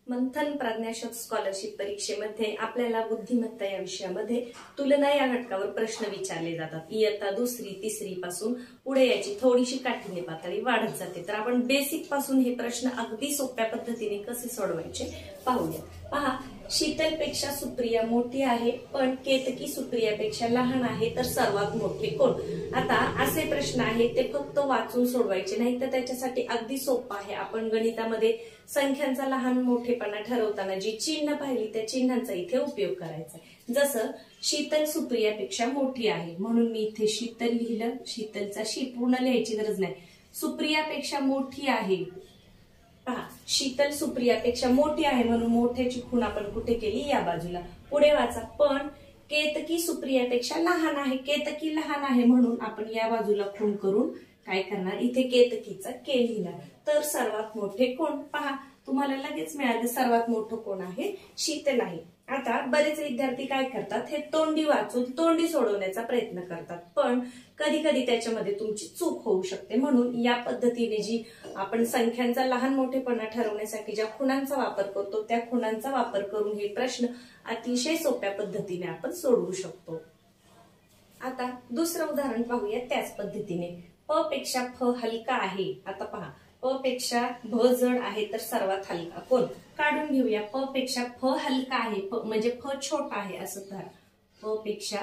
मंथन प्रज्ञाशोध scholarship परीक्षेमध्ये आपल्याला बुद्धिमत्ता या विषयामध्ये तुलना या घटकावर प्रश्न विचारले जातात। इयत्ता दुसरी तिसरी पासून पुढे याची थोडीशी काठिण्य पातळी वाढत जाते। तर आपण बेसिक पासून हे प्रश्न अगदी सोप्या पद्धतीने कसे सोडवायचे पाहूया। पहा, शीतलपेक्षा सुप्रिया मोठी आहे पण केतकी सुप्रियापेक्षा लहान आहे, तर सर्वात मोठे कोण? आता असे प्रश्न आहेत ते फक्त वाचून सोडवायचे नाही, तर त्याच्यासाठी अगदी सोपं आहे। आपण गणितामध्ये संख्यांचा लहान मोठेपणा ठरवताना जी चिन्ह पाहिली त्या चिन्हांचा इथे उपयोग करायचा आहे। जसं शीतल सुप्रियापेक्षा मोठी आहे म्हणून मी इथे शीतल लिहिलं, शीतलचा शी पूर्ण लिहायची गरज नाही। सुप्रियापेक्षा मोठी आहे, पहा शीतल सुप्रियापेक्षा मोठी आहे म्हणून मोठ्याची खूण आपण कुठे केली? या बाजूला। पुढे वाचा, पण केतकी सुप्रियापेक्षा लहान आहे, केतकी लहान आहे म्हणून आपण या बाजूला खूण करून काय करणार? इथे केतकीचा के लिहिला, तर सर्वात मोठे कोण? पहा तुम्हाला लगेच मिळालं, सर्वात मोठं कोण आहे? शीतल आहे। आता बरेच विद्यार्थी काय करतात, हे तोंडी वाचून तोंडी सोडवण्याचा प्रयत्न करतात, पण कधी कधी त्याच्यामध्ये तुमची चूक होऊ शकते। म्हणून या पद्धतीने जी आपण संख्यांचा लहान मोठेपणा ठरवण्यासाठी ज्या खुणांचा वापर करतो त्या खुणांचा वापर करून हे प्रश्न अतिशय सोप्या पद्धतीने आपण सोडवू शकतो। आता दुसरं उदाहरण पाहूया त्याच पद्धतीने। प पेक्षा फ हलका आहे। आता पहा, प पेक्षा भ जड आहे तर सर्वात हलका कोण? काढून घेऊया। प पेक्षा फ हलका आहे, म्हणजे फ छोटा आहे असं धरा। प पेक्षा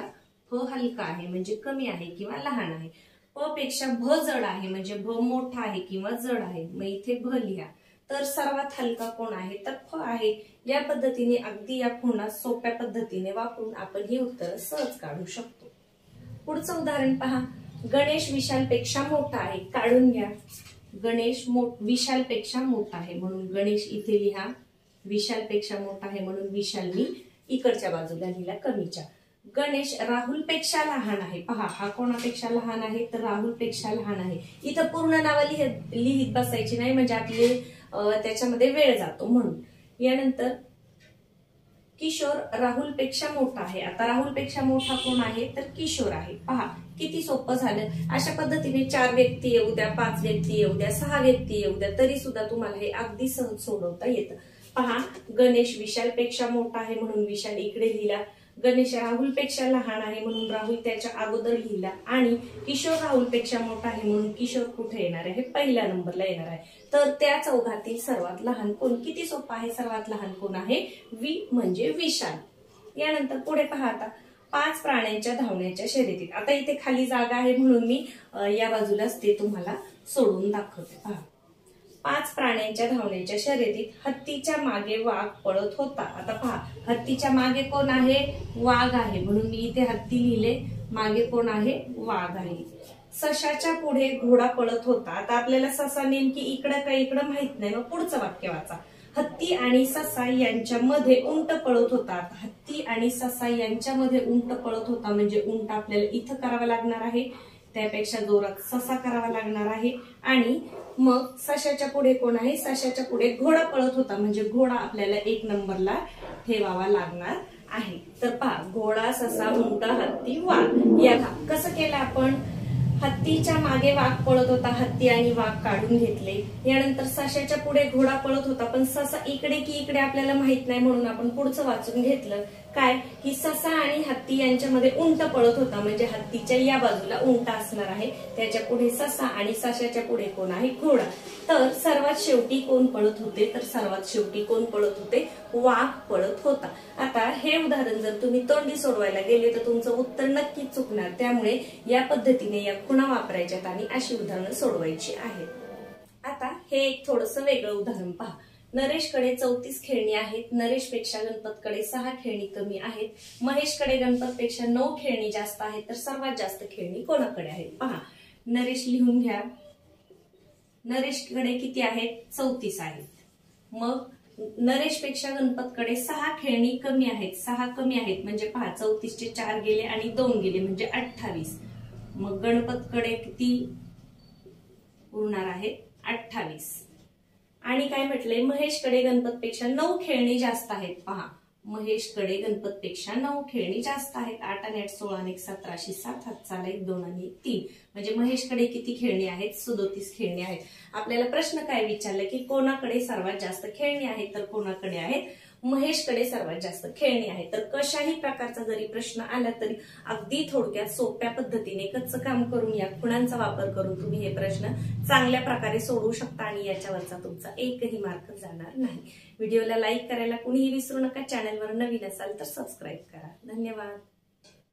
फ हलका आहे म्हणजे कमी आहे किंवा लहान आहे। प पेक्षा भ जड आहे म्हणजे भ मोठा आहे किंवा जड आहे, मग इथे भ लिहा। तर सर्वात हलका कोण आहे? तर फ आहे। या पद्धतीने अगदी या खुणा सोप्या पद्धतीने वापरून आपण ही उत्तर सहज काढू शकतो। पुढचं उदाहरण पहा, गणेश विशालपेक्षा मोठा आहे। काढून घ्या। गणेश विशालपेक्षा मोठा आहे म्हणून गणेश इथे लिहा, विशालपेक्षा मोठा आहे म्हणून विशाल मी इकडच्या बाजूला लिहिला कमीच्या। गणेश राहुलपेक्षा लहान आहे। पहा, हा कोणापेक्षा लहान आहे? तर राहुलपेक्षा लहान आहे। इथं पूर्ण नावं लिहित बसायची नाही, म्हणजे आपले त्याच्यामध्ये वेळ जातो म्हणून। यानंतर किशोर राहुलपेक्षा मोठा आहे। आता राहुलपेक्षा मोठा कोण आहे? तर किशोर आहे। पहा किती सोपं झालं। अशा पद्धतीने 4 व्यक्ती येऊ द्या, 5 व्यक्ती येऊ द्या, 6 व्यक्ती येऊ द्या, तरी सुद्धा तुम्हाला हे अगदी सहज सोडवता येतं। पहा, गणेश विशालपेक्षा मोठा आहे म्हणून विशाल इकडे लिहिला, गणेश राहुलपेक्षा लहान आहे म्हणून राहुल त्याच्या अगोदर लिहिला, आणि किशोर राहुलपेक्षा मोठा आहे म्हणून किशोर कुठे येणार आहे? पहिल्या नंबरला येणार आहे। तर त्या चौघातील सर्वात लहान कोण? किती सोपं आहे। सर्वात लहान कोण आहे? वी म्हणजे विशाल। यानंतर पुढे पहा, आता 5 प्राण्यांच्या धावण्याच्या शर्यतीत। आता इथे खाली जागा आहे म्हणून मी या बाजूलाच ते तुम्हाला सोडून दाखवते। पहा, 5 प्राण्यांच्या धावण्याच्या शर्यतीत हत्तीच्या मागे वाघ पळत होता। आता पहा, हत्तीच्या मागे कोण आहे? वाघ आहे म्हणून मी इथे हत्ती लिहिले, मागे कोण आहे? वाघ आहे। सशाच्या पुढे घोडा पळत होता। आता आपल्याला ससा नेमकी इकडं का इकडं माहित नाही, मग पुढचं वाक्य वाचा। हत्ती आणि ससा यांच्यामध्ये उंट पळत होता। हत्ती आणि ससा यांच्यामध्ये उंट पळत होता म्हणजे उंट आपल्याला इथं करावा लागणार आहे, त्यापेक्षा जोरात ससा करावा लागणार आहे। आणि मग सशाच्या पुढे कोण आहे? सशाच्या पुढे घोडा पळत होता म्हणजे घोडा आपल्याला 1 नंबरला ठेवावा लागणार आहे। तर पहा, घोडा, ससा, उंट, हत्ती, वाघ। या कसं केलं आपण? हत्तीच्या मागे वाघ पळत होता, हत्ती आणि वाघ काढून घेतले। यानंतर सशाच्या पुढे घोडा पळत होता, पण ससा इकडे की इकडे आपल्याला माहित नाही म्हणून आपण पुढचं वाचून घेतलं काय, की ससा आणि हत्ती यांच्यामध्ये उंट पळत होता म्हणजे हत्तीच्या या बाजूला उंट असणार आहे, त्याच्या पुढे ससा आणि सशाच्या पुढे कोण आहे? घोडा। तर सर्वात शेवटी कोण पळत होते? तर सर्वात शेवटी कोण पळत होते? वाघ पळत होता। आता हे उदाहरण जर तुम्ही तोंडी सोडवायला गेले तर तुमचं उत्तर नक्कीच चुकणार, त्यामुळे या पद्धतीने या खुणा वापरायच्यात आणि अशी उदाहरणं सोडवायची आहेत। आता हे एक थोडंसं वेगळं उदाहरण पहा। नरेशकडे 34 खेळणी आहेत, नरेशपेक्षा गणपतकडे 6 खेळणी कमी आहेत, महेशकडे गणपतपेक्षा 9 खेळणी जास्त आहेत, तर सर्वात जास्त खेळणी कोणाकडे आहेत? पहा, नरेश लिहून घ्या। नरेशकडे किती आहेत? 34 आहेत। मग नरेशपेक्षा गणपतकडे 6 खेळणी कमी आहेत, 6 कमी आहेत म्हणजे पहा 34 चे 4 गेले आणि 2 गेले म्हणजे 28। मग गणपतकडे किती उरणार आहे? 28। आणि काय म्हटलंय? महेशकडे गणपतपेक्षा 9 खेळणी जास्त आहेत। पहा, महेशकडे गणपतपेक्षा 9 खेळणी जास्त आहेत. 8 आणि 8 16 आणि 1 17 अशी 7 हातचाला 1 2 आणि 1 3 म्हणजे महेशकडे किती खेळणी आहेत? 37 खेळणी आहेत. आपल्याला प्रश्न काय विचारला की कोणाकडे सर्वात जास्त खेळणी आहेत? तर कोणाकडे आहेत? महेशकडे सर्वात जास्त खेळणी आहेत. तर कशाही प्रकारचा जरी प्रश्न आला तरी अगदी थोडक्यात सोप्या पद्धतीने कच्चं काम करून या खुणांचा वापर करून तुम्ही हे प्रश्न चांगल्या प्रकारे सोडवू शकता आणि याच्यावरचा तुमचा एकही मार्क जाणार नाही. व्हिडिओला लाईक करायला कुणीही विसरू नका. चॅनलवर नवीन असाल तर सबस्क्राईब करा. धन्यवाद.